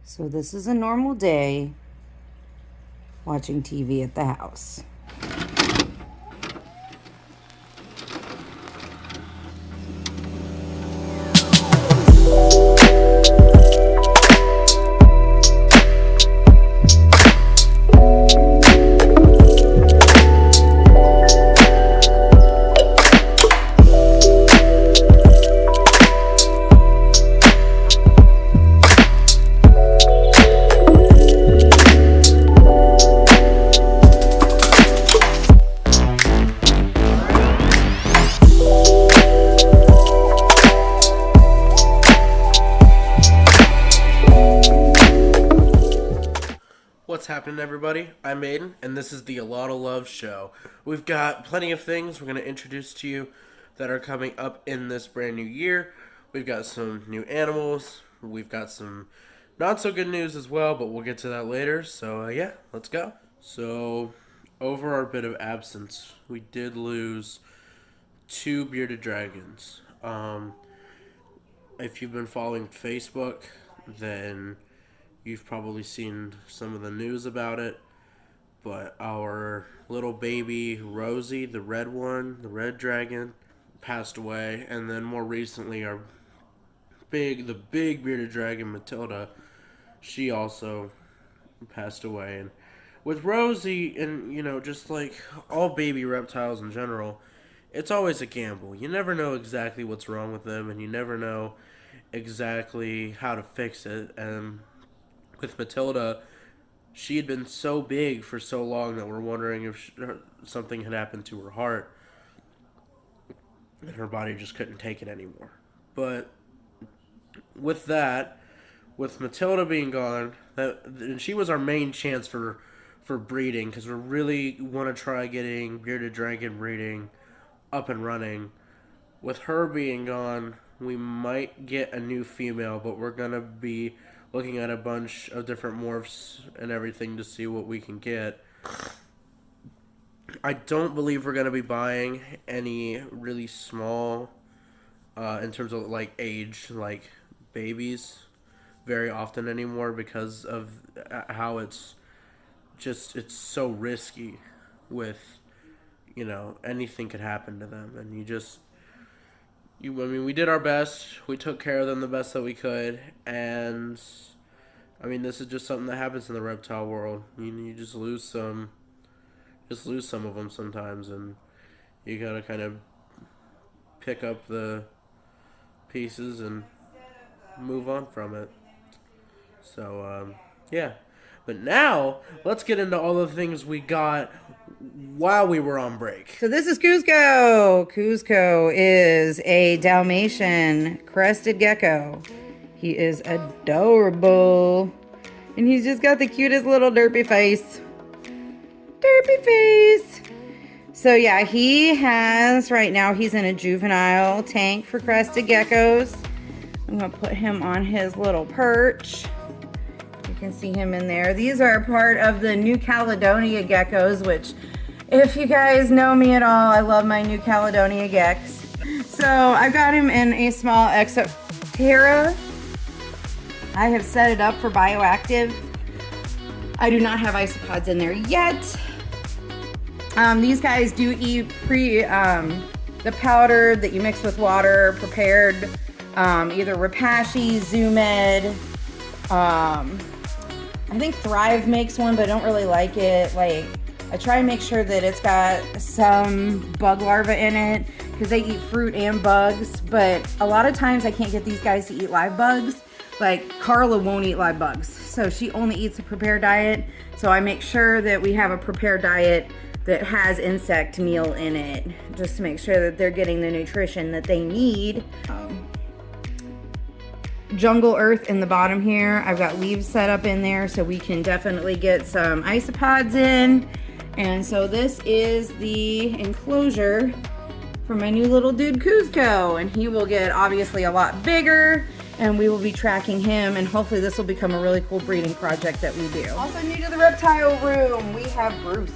So this is a normal day watching TV at the house. What's happening, everybody? I'm Aiden, and this is the Lotl Love Show. We've got plenty of things we're going to introduce to you that are coming up in this brand new year. We've got some new animals. We've got some not so good news as well, but we'll get to that later. So, yeah, let's go. So, over our bit of absence, we did lose two bearded dragons. If you've been following Facebook, then you've probably seen some of the news about it, but our little baby Rosie, the red one, the red dragon, passed away, and then more recently the big bearded dragon Matilda, she also passed away. And with Rosie, and just like all baby reptiles in general, it's always a gamble. You never know exactly what's wrong with them, and you never know exactly how to fix it. And with Matilda, she had been so big for so long that we're wondering if something had happened to her heart and her body just couldn't take it anymore. But with that, with Matilda being gone, and she was our main chance for breeding, because we really want to try getting bearded dragon breeding up and running. With her being gone, we might get a new female, but we're going to be looking at a bunch of different morphs and everything to see what we can get. I don't believe we're going to be buying any really small, in terms of like age, like babies, very often anymore, because of how it's so risky with, anything could happen to them. And we did our best. We took care of them the best that we could, and this is just something that happens in the reptile world. You just lose some of them sometimes, and you gotta kind of pick up the pieces and move on from it. So, yeah. But now, let's get into all the things we got while we were on break. So this is Kuzco. Kuzco is a Dalmatian crested gecko. He is adorable. And he's just got the cutest little derpy face. Derpy face. So yeah, right now he's in a juvenile tank for crested geckos. I'm going to put him on his little perch. You can see him in there. These are part of the New Caledonia geckos, which, if you guys know me at all, I love my New Caledonia geckos. So I've got him in a small Exoptera. I have set it up for bioactive. I do not have isopods in there yet. These guys do eat the powder that you mix with water, prepared, either Repashy, Zoomed. I think Thrive makes one, but I don't really like it. Like, I try and make sure that it's got some bug larvae in it, because they eat fruit and bugs. But a lot of times I can't get these guys to eat live bugs. Like, Carla won't eat live bugs, so she only eats a prepared diet. So I make sure that we have a prepared diet that has insect meal in it, just to make sure that they're getting the nutrition that they need. Jungle earth in the bottom here. I've got leaves set up in there so we can definitely get some isopods in. And so this is the enclosure for my new little dude Kuzco, and he will get obviously a lot bigger, and we will be tracking him, and hopefully this will become a really cool breeding project that we do. Also new to the reptile room, we have Bruce.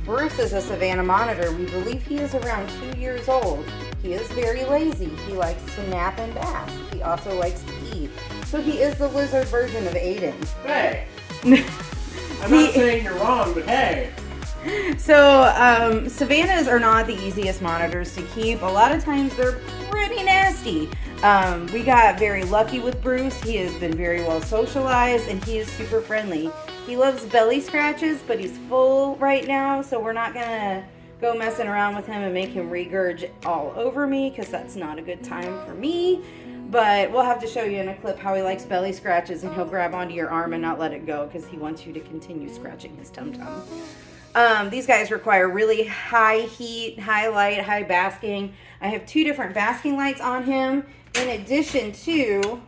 Bruce is a Savannah monitor. We believe he is around 2 years old. He is very lazy. He likes to nap and bask. He also likes to eat. So So he is the lizard version of Aiden. Hey! I'm not saying you're wrong, but hey! So, Savannahs are not the easiest monitors to keep. A lot of times they're pretty nasty. We got very lucky with Bruce. He has been very well socialized and he is super friendly. He loves belly scratches, but he's full right now, so we're not gonna go messing around with him and make him regurge all over me because that's not a good time for me. But we'll have to show you in a clip how he likes belly scratches, and he'll grab onto your arm and not let it go because he wants you to continue scratching his tum-tum. These guys require really high heat, high light, high basking. I have 2 different basking lights on him in addition to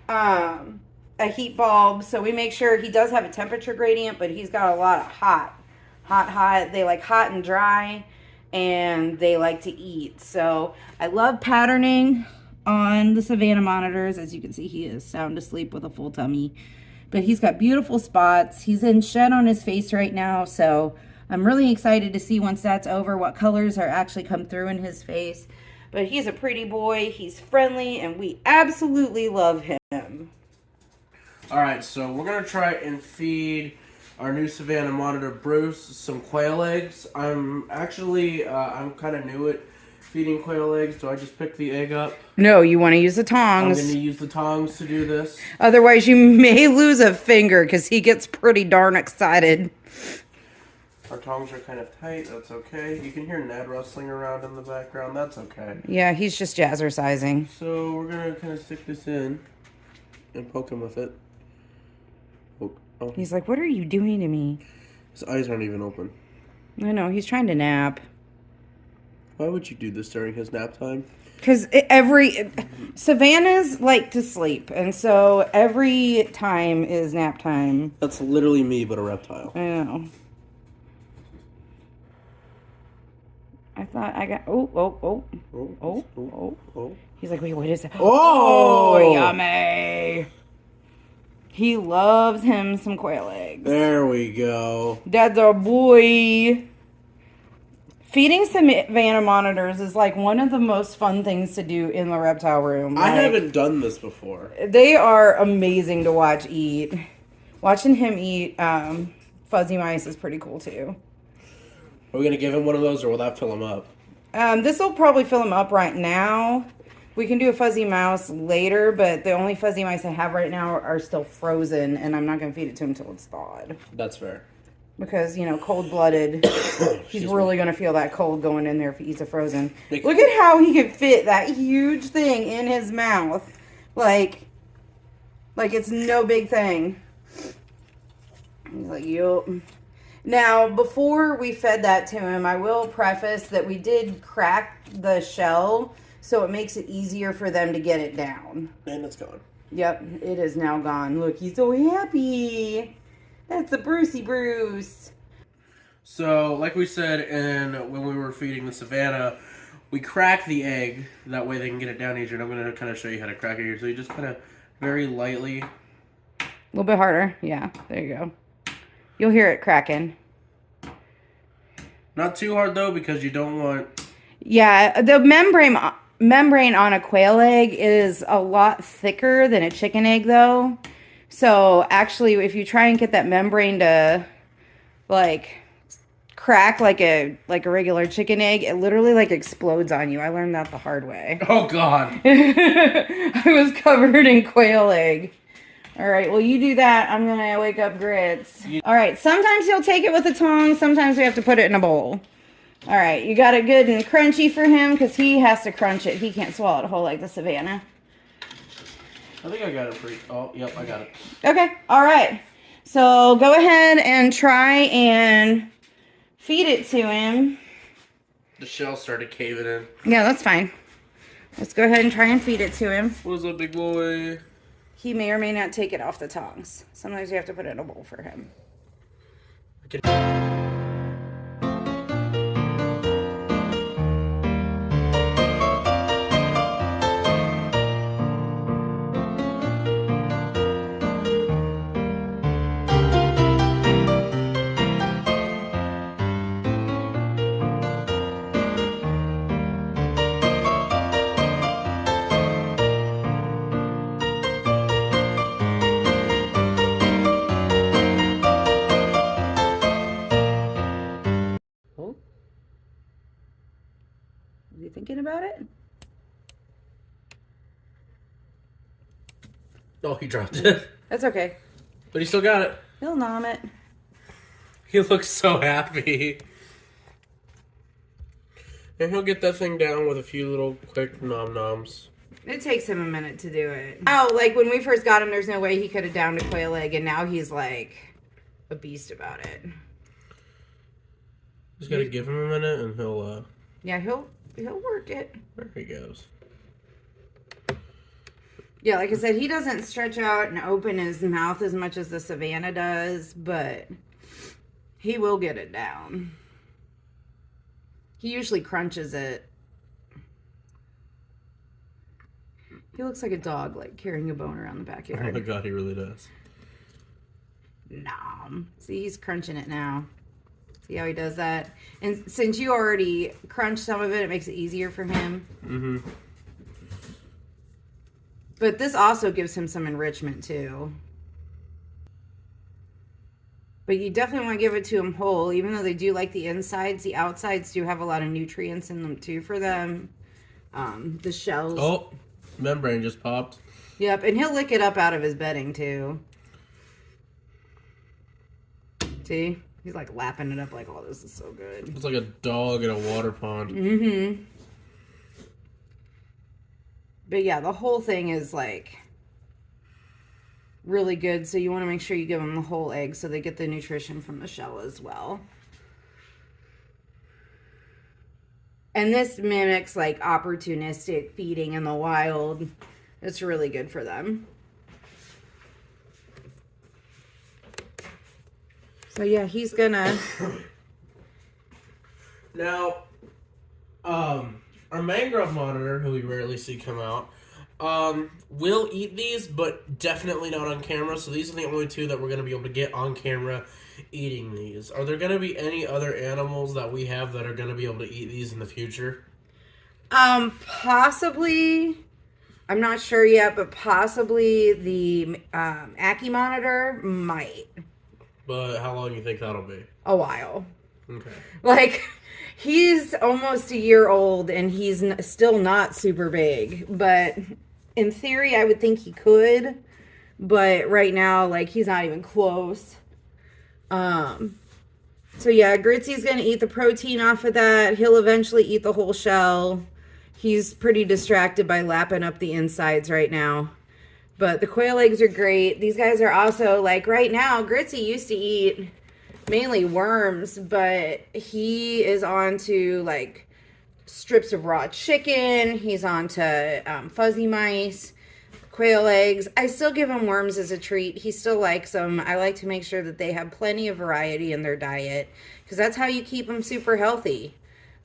a heat bulb. So we make sure he does have a temperature gradient, but he's got a lot of hot. They like hot and dry, and they like to eat. So I love patterning on the Savannah monitors. As you can see, he is sound asleep with a full tummy. But he's got beautiful spots. He's in shed on his face right now, so I'm really excited to see once that's over what colors are actually come through in his face. But he's a pretty boy, he's friendly, and we absolutely love him. Alright, so we're going to try and feed our new Savannah monitor Bruce some quail eggs. I'm kind of new at feeding quail eggs. Do I just pick the egg up? No, you want to use the I'm tongs. going to use the tongs to do this. Otherwise, you may lose a finger because he gets pretty darn excited. Our tongs are kind of tight. That's okay. You can hear Ned rustling around in the background. That's okay. Yeah, he's just jazzercising. So we're going to kind of stick this in and poke him with it. Oh. He's like, what are you doing to me? His eyes aren't even open. I know, he's trying to nap. Why would you do this during his nap time? Because Savannahs like to sleep, and so every time is nap time. That's literally me, but a reptile. I know. I thought I got... Oh. He's like, wait, what is that? Oh, yummy. He loves him some quail eggs. There we go. That's our boy. Feeding Savannah monitors is like one of the most fun things to do in the reptile room. I haven't done this before. They are amazing to watch eat. Watching him eat fuzzy mice is pretty cool too. Are we going to give him one of those, or will that fill him up? This will probably fill him up right now. We can do a fuzzy mouse later, but the only fuzzy mice I have right now are still frozen, and I'm not going to feed it to him until it's thawed. That's fair. Because, cold-blooded, he's really going to feel that cold going in there if he eats a frozen. Look at how he can fit that huge thing in his mouth. Like it's no big thing. He's like, yup. Now, before we fed that to him, I will preface that we did crack the shell, so it makes it easier for them to get it down. And it's gone. Yep, it is now gone. Look, he's so happy. That's the Brucey Bruce. So, like we said when we were feeding the Savannah, we crack the egg. That way they can get it down easier. And I'm going to kind of show you how to crack it here. So you just kind of very lightly. A little bit harder. Yeah, there you go. You'll hear it cracking. Not too hard, though, because you don't want... Yeah, the membrane on a quail egg is a lot thicker than a chicken egg, though. So actually, if you try and get that membrane to crack like a regular chicken egg, it literally explodes on you. I learned that the hard way. Oh God. I was covered in quail egg. All right, well, you do that. I'm gonna wake up Grits. All right, sometimes he'll take it with a tongs. Sometimes we have to put it in a bowl. All right, you got it good and crunchy for him because he has to crunch it. He can't swallow it whole like the Savannah. I think I got it pretty... Oh, yep, I got it. Okay, all right. So go ahead and try and feed it to him. The shell started caving in. Yeah, that's fine. Let's go ahead and try and feed it to him. What's up, big boy? He may or may not take it off the tongs. Sometimes you have to put it in a bowl for him. about it? Oh, he dropped it. That's okay. But he still got it. He'll nom it. He looks so happy. And he'll get that thing down with a few little quick nom-noms. It takes him a minute to do it. Oh, like when we first got him, there's no way he could have downed a quail egg, and now he's like a beast about it. Just gotta give him a minute and he'll Yeah, he'll work it. there he goes. Yeah, like I said, he doesn't stretch out and open his mouth as much as the Savannah does, but he will get it down. He usually crunches it. He looks like a dog, like carrying a bone around the backyard. Oh my god, he really does. Nom. See, he's crunching it now. See how he does that? And since you already crunched some of it, it makes it easier for him. Mm-hmm. But this also gives him some enrichment, too. But you definitely want to give it to him whole. Even though they do like the insides, the outsides do have a lot of nutrients in them, too, for them. The shells. Oh, membrane just popped. Yep, and he'll lick it up out of his bedding, too. See? He's like lapping it up like, oh, this is so good. It's like a dog in a water pond. Mm-hmm. But yeah, the whole thing is like really good. So you want to make sure you give them the whole egg so they get the nutrition from the shell as well. And this mimics like opportunistic feeding in the wild. It's really good for them. So yeah, he's gonna. Now, our mangrove monitor, who we rarely see come out, will eat these, but definitely not on camera. So these are the only two that we're going to be able to get on camera eating these. Are there going to be any other animals that we have that are going to be able to eat these in the future? Possibly. I'm not sure yet, but possibly the Ackie monitor might. But how long do you think that'll be? A while. Okay. Like, he's almost a year old and he's still not super big. But in theory, I would think he could. But right now, like, he's not even close. So yeah, Gritzy's going to eat the protein off of that. He'll eventually eat the whole shell. He's pretty distracted by lapping up the insides right now. But the quail eggs are great. These guys are also, like, right now, Gritsy used to eat mainly worms, but he is on to, like, strips of raw chicken. He's on to fuzzy mice, quail eggs. I still give him worms as a treat. He still likes them. I like to make sure that they have plenty of variety in their diet because that's how you keep them super healthy.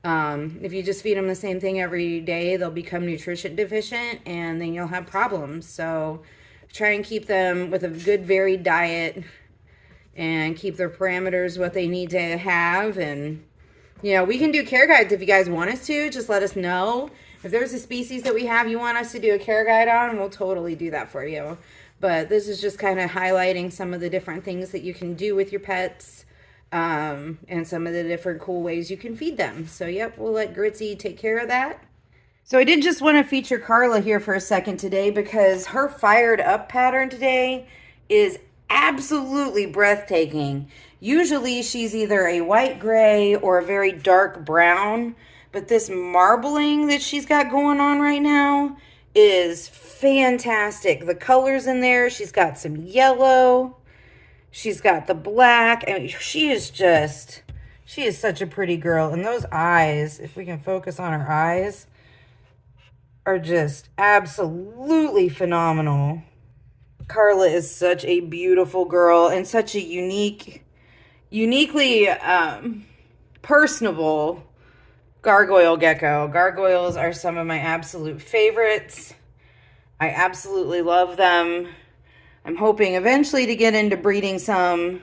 If you just feed them the same thing every day, they'll become nutrition deficient and then you'll have problems. So try and keep them with a good varied diet and keep their parameters what they need to have. And, you know, we can do care guides if you guys want us to. Just let us know. If there's a species that we have you want us to do a care guide on, we'll totally do that for you. But this is just kind of highlighting some of the different things that you can do with your pets. And some of the different cool ways you can feed them. So, yep, we'll let Gritsy take care of that. So I did just want to feature Carla here for a second today because her fired up pattern today is absolutely breathtaking. Usually she's either a white gray or a very dark brown, but this marbling that she's got going on right now is fantastic. The colors in there, she's got some yellow. She's got the black, and she is such a pretty girl. And those eyes, if we can focus on her eyes, are just absolutely phenomenal. Carla is such a beautiful girl and such a uniquely personable gargoyle gecko. Gargoyles are some of my absolute favorites. I absolutely love them. I'm hoping eventually to get into breeding some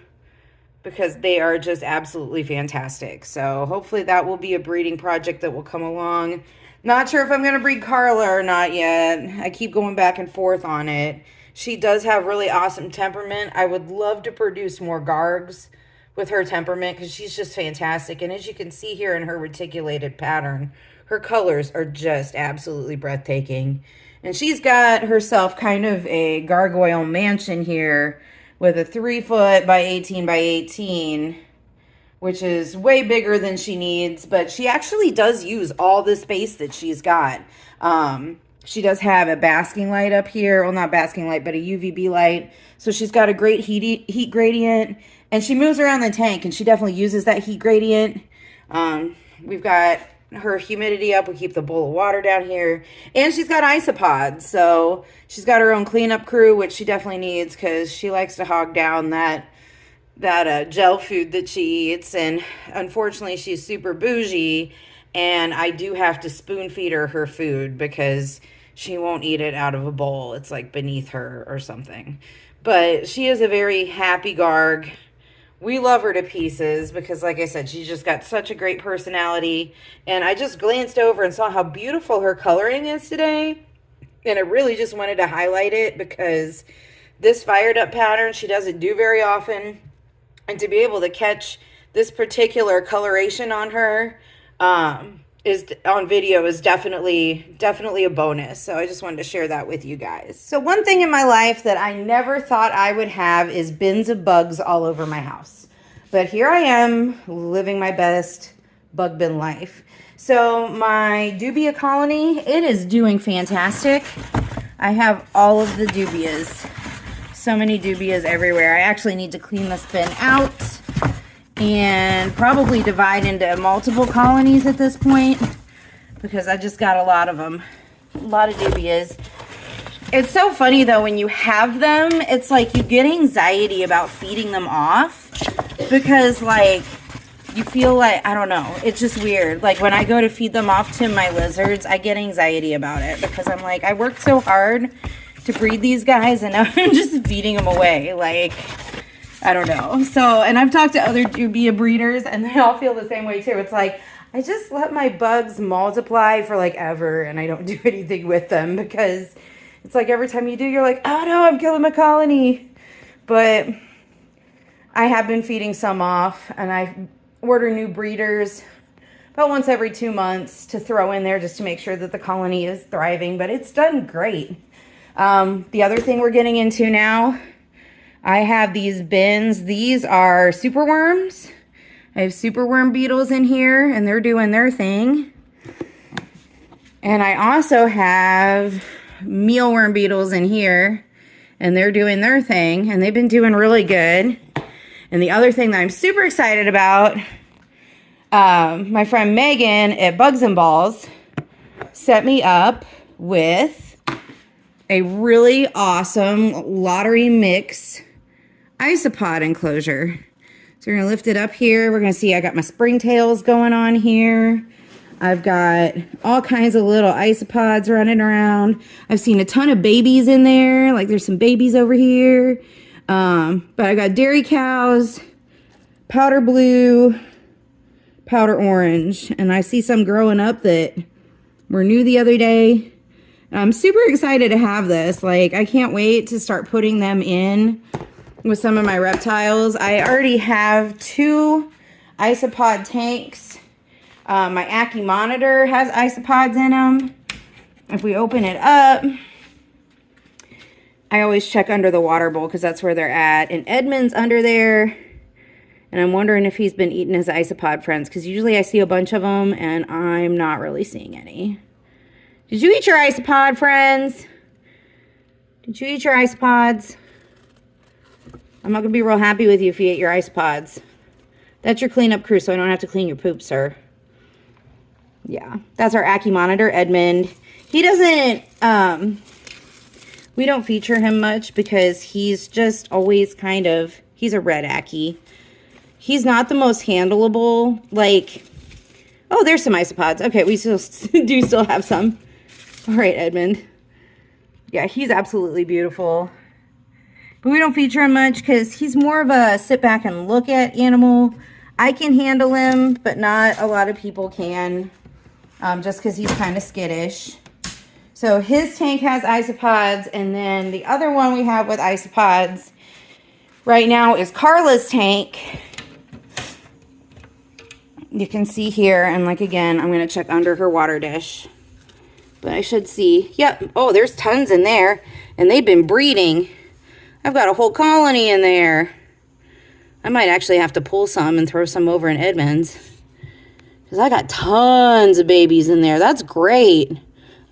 because they are just absolutely fantastic. So hopefully that will be a breeding project that will come along. Not sure if I'm going to breed Carla or not yet. I keep going back and forth on it. She does have really awesome temperament. I would love to produce more Gargs with her temperament because she's just fantastic. And as you can see here in her reticulated pattern, Her colors are just absolutely breathtaking. And she's got herself kind of a gargoyle mansion here with a 3 foot by 18 by 18, which is way bigger than she needs, but she actually does use all the space that she's got. She does have a basking light up here. Well, not basking light, but a UVB light. So she's got a great heat gradient, and she moves around the tank, and she definitely uses that heat gradient. We've got her humidity up. We keep the bowl of water down here, and she's got isopods. So she's got her own cleanup crew, which she definitely needs because she likes to hog down that gel food that she eats. And unfortunately, she's super bougie, and I do have to spoon feed her food because she won't eat it out of a bowl. It's like beneath her or something. But she is a very happy garg. We love her to pieces because, like I said, she's just got such a great personality. And I just glanced over and saw how beautiful her coloring is today. And I really just wanted to highlight it because this fired up pattern she doesn't do very often. And to be able to catch this particular coloration on her is on video is definitely a bonus. So I just wanted to share that with you guys. So one thing in my life that I never thought I would have is bins of bugs all over my house. But here I am living my best bug bin life. So my dubia colony, it is doing fantastic. I have all of the dubias. So many dubias everywhere. I actually need to clean this bin out and probably divide into multiple colonies at this point because I just got a lot of them. A lot of dubias. It's so funny though, when you have them, it's like you get anxiety about feeding them off because like you feel like, I don't know, it's just weird. Like when I go to feed them off to my lizards, I get anxiety about it because I'm like, I worked so hard to breed these guys and now I'm just feeding them away. Like, I don't know. So, and I've talked to other dubia breeders and they all feel the same way too. It's like, I just let my bugs multiply for like ever and I don't do anything with them because it's like every time you do, you're like, oh no, I'm killing my colony. But I have been feeding some off and I order new breeders about once every 2 months to throw in there just to make sure that the colony is thriving, but it's done great. The other thing we're getting into now, I have these bins. These are superworms. I have superworm beetles in here and they're doing their thing. And I also have mealworm beetles in here and they're doing their thing and they've been doing really good. And the other thing that I'm super excited about, my friend Megan at Bugs and Balls set me up with a really awesome lottery mix isopod enclosure. So we're going to lift it up here. We're going to see I got my springtails going on here. I've got all kinds of little isopods running around. I've seen a ton of babies in there. Like there's some babies over here. But I got dairy cows, powder blue, powder orange. And I see some growing up that were new the other day. I'm super excited to have this. Like, I can't wait to start putting them in with some of my reptiles. I already have 2 isopod tanks. My Ackie monitor has isopods in them. If we open it up, I always check under the water bowl because that's where they're at. And Edmund's under there. And I'm wondering if he's been eating his isopod friends because usually I see a bunch of them and I'm not really seeing any. Did you eat your isopod, friends? Did you eat your isopods? I'm not going to be real happy with you if you ate your isopods. That's your cleanup crew, so I don't have to clean your poop, sir. Yeah, that's our Ackie monitor, Edmund. He doesn't, we don't feature him much because he's just always kind of, he's a red Ackie. He's not the most handleable, like, oh, there's some isopods. Okay, we still do have some. All right, Edmund. Yeah, he's absolutely beautiful. But we don't feature him much because he's more of a sit back and look at animal. I can handle him, but not a lot of people can. Just because he's kind of skittish. So his tank has isopods, and then the other one we have with isopods right now is Carla's tank. you can see here, and like again, I'm going to check under her water dish. But I should see, yep, oh, there's tons in there, and they've been breeding. I've got a whole colony in there. I might actually have to pull some and throw some over in Edmonds, because I got tons of babies in there. That's great.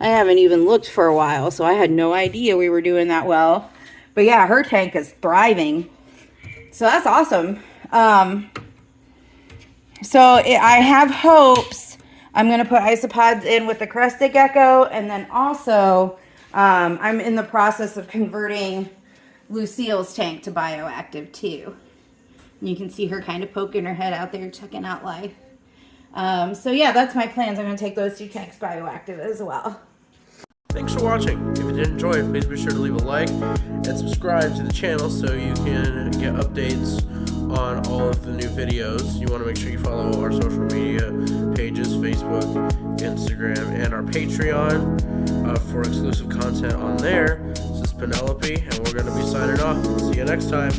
I haven't even looked for a while, so I had no idea we were doing that well. But yeah, her tank is thriving. So that's awesome. I have hopes. I'm going to put isopods in with the crested gecko, and then also I'm in the process of converting Lucille's tank to bioactive too. And you can see her kind of poking her head out there checking out life. So yeah, that's my plans. I'm going to take those 2 tanks bioactive as well. Thanks for watching. If you did enjoy it, please be sure to leave a like and subscribe to the channel so you can get updates on all of the new videos. You want to make sure you follow our social media pages, Facebook, Instagram, and our Patreon for exclusive content on there. This is Penelope, and we're going to be signing off. See you next time.